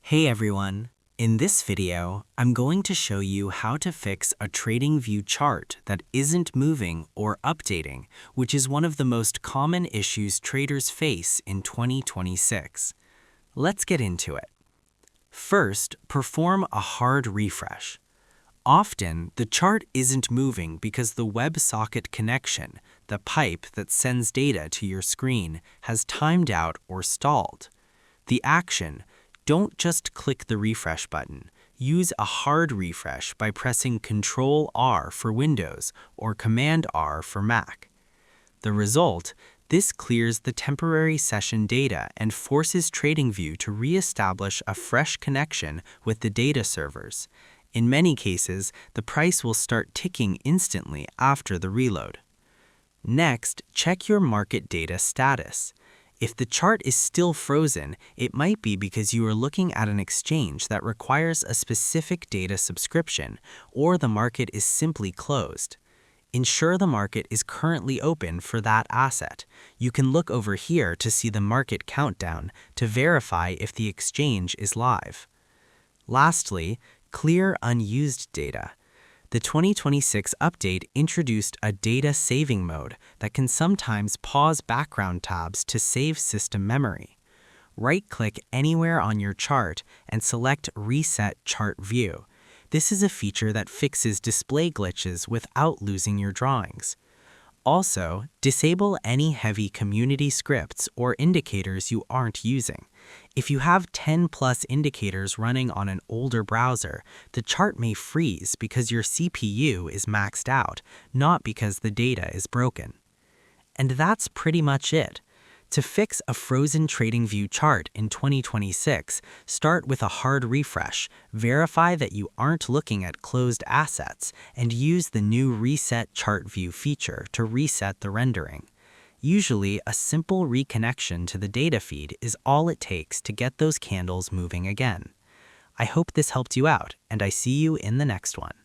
Hey everyone! In this video, I'm going to show you how to fix a TradingView chart that isn't moving or updating, which is one of the most common issues traders face in 2026. Let's get into it. First, perform a hard refresh. Often, the chart isn't moving because the WebSocket connection, the pipe that sends data to your screen, has timed out or stalled. The action: don't just click the refresh button. Use a hard refresh by pressing Ctrl-R for Windows or Command-R for Mac. The result: this clears the temporary session data and forces TradingView to re-establish a fresh connection with the data servers. In many cases, the price will start ticking instantly after the reload. Next, check your market data status. If the chart is still frozen, it might be because you are looking at an exchange that requires a specific data subscription, or the market is simply closed. Ensure the market is currently open for that asset. You can look over here to see the market countdown to verify if the exchange is live. Lastly, clear unused data. The 2026 update introduced a data saving mode that can sometimes pause background tabs to save system memory. Right-click anywhere on your chart and select Reset Chart View. This is a feature that fixes display glitches without losing your drawings. Also, disable any heavy community scripts or indicators you aren't using. If you have 10+ indicators running on an older browser, the chart may freeze because your CPU is maxed out, not because the data is broken. And that's pretty much it. To fix a frozen TradingView chart in 2026, start with a hard refresh, verify that you aren't looking at closed assets, and use the new Reset Chart View feature to reset the rendering. Usually, a simple reconnection to the data feed is all it takes to get those candles moving again. I hope this helped you out, and I see you in the next one.